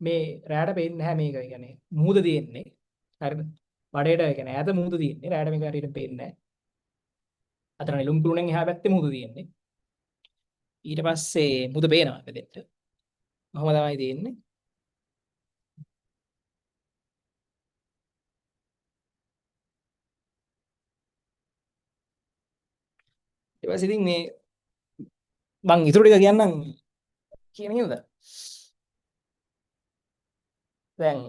මේ රැයට පේන්නේ නැහැ මේක. ඒ කියන්නේ මූද තියෙන්නේ. හරිද? බඩේට ඒ කියන්නේ ඈත මූද තියෙන්නේ. රැයට මේක හරියට පේන්නේ නැහැ. අතන නෙළුම් කුරුණෙන් එහා පැත්තේ මූද තියෙන්නේ. ඊට පස්සේ මූද පේනවා මෙතෙන්ට. කොහොම තමයි තියෙන්නේ. ඊට පස්සේ ඉතින් මේ මං ඊටු ටික කියන්නම් කියන නේද? දැන්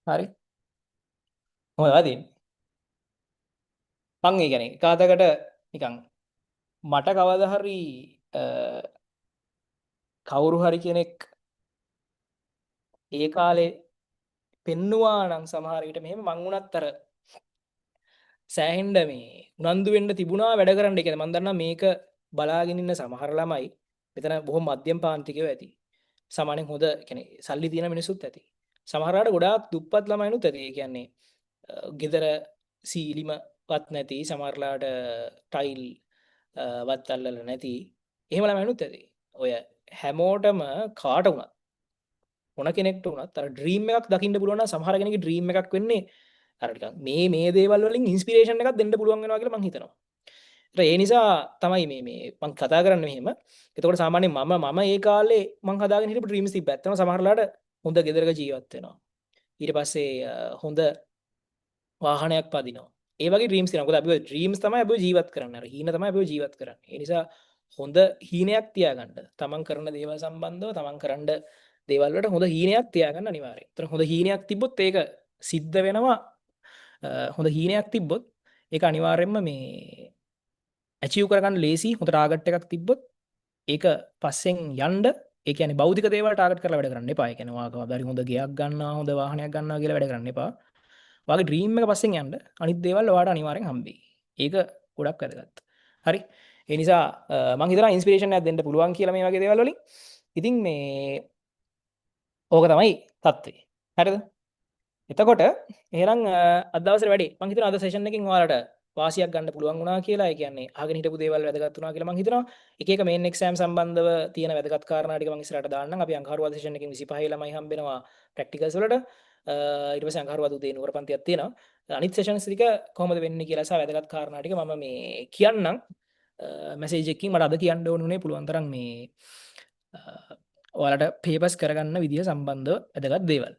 හරි. මොකද තියෙන්නේ? මං ඒ කියන්නේ කාටකට නිකන් මට කවදා හරි කවුරු හරි කෙනෙක් ඒ කාලේ පෙන්නවා නම් සමහර විට මෙහෙම මං උනත් අර සෑහෙන්න මේ උනන්දු වෙන්න තිබුණා වැඩ කරන්න. ඒ කියන්නේ මම දන්නවා මේක බලාගෙන ඉන්න සමහර ළමයි මෙතන බොහොම මධ්‍යම පාන්තිකයෝ ඇති. සාමාන්‍යයෙන් හොඳ කියන්නේ සල්ලි තියෙන මිනිස්සුත් ඇති. සමහරවිට ගොඩාක් දුප්පත් ළමයිනුත් ඇති. ඒ කියන්නේ ගෙදර සීලිමවත් නැති සමහරලාට ටයිල් වත් අල්ලලා නැති එහෙම ළමයිනුත් ඇති. ඔය හැමෝටම කාට වුණත් මොන කෙනෙක්ට වුණත් අර ඩ්‍රීම් එකක් දකින්න පුළුවන් නම් සමහර කෙනෙක්ගේ ඩ්‍රීම් එකක් වෙන්නේ අර නිකන් මේ දේවල් වලින් ඉන්ස්පිරේෂන් එකක් දෙන්න පුළුවන් වෙනවා කියලා මම හිතනවා. ඒ නිසා තමයි මේ මම කතා කරන්නේ මෙහෙම. එතකොට සාමාන්‍යයෙන් මම ඒ කාලේ මම හදාගෙන හිටපු ඩ්‍රීම්ස් තිබ්බා. ඇත්තම සමහරලාට හොඳ ගෙදරක ජීවත් වෙනවා. ඊට පස්සේ හොඳ වාහනයක් පදිනවා. ඒ වගේ ඩ්‍රීම්ස් තියෙනවා. මොකද අපි ඔය ඩ්‍රීම්ස් තමයි අපි ජීවත් කරන්නේ. අර හීන තමයි අපි ජීවත් කරන්නේ. ඒ නිසා හොඳ හීනයක් තියාගන්න. තමන් කරන දේවල් සම්බන්ධව තමන් කරන්න දේවල් වලට හොඳ හීනයක් තියාගන්න අනිවාර්යයි. ඒතර හොඳ හීනයක් තිබ්බොත් ඒක සිද්ධ වෙනවා. හොඳ හීනයක් තිබ්බොත් ඒක අනිවාර්යයෙන්ම මේ ඇචීව් කරගන්න ලේසි. හොඳ ටාගට් එකක් තිබ්බොත් ඒක පස්සෙන් යන්න ඒ කියන්නේ භෞතික දේවල් ටාගට් කරලා වැඩ කරන්න එපා. ඒ කියන්නේ ඔයා කවදාරි හොඳ ගෙයක් ගන්නවා, හොඳ වාහනයක් ගන්නවා කියලා වැඩ කරන්න එපා. ඔයාගේ ඩ්‍රීම් එක පස්සෙන් යන්න අනිත් දේවල් ඔයාට අනිවාර්යෙන් හම්බෙයි. ඒක ගොඩක් වැදගත්. හරි. ඒ නිසා මම හිතනවා ඉන්ස්පිරේෂන් එකක් දෙන්න පුළුවන් කියලා මේ වගේ දේවල් වලින්. ඉතින් මේ ඕක තමයි தත්ත්වය. හරිද? එතකොට එහෙනම් අද දවසේ වැඩේ මම හිතනවා අද සෙෂන් එකකින් ඔයාලට වාසියක් ගන්න පුළුවන් වුණා කියලා. ඒ කියන්නේ අහගෙන හිටපු දේවල් වැදගත් වුණා කියලා මම හිතනවා. එක එක මේන් එක්සෑම් සම්බන්ධව තියෙන වැදගත් කාරණා ටික මම ඉස්සරහට දාන්නම්. අපි අංගහරුවාද සෙෂන් එකකින් 25 ළමයි හම්බෙනවා ප්‍රැක්ටිකල්ස් වලට. ඊට පස්සේ අංගහරුවාද උදේ නුවරපන්තියක් තියෙනවා. අනිත් සෙෂන්ස් ටික කොහොමද වෙන්නේ කියලා සහ වැදගත් කාරණා ටික මම මේ කියන්නම්. මැසේජ් එකකින් මට අද කියන්න ඕනුනේ පුළුවන් තරම් මේ ඔයාලට පේපර්ස් කරගන්න විදිය සම්බන්ධව වැදගත් දේවල්.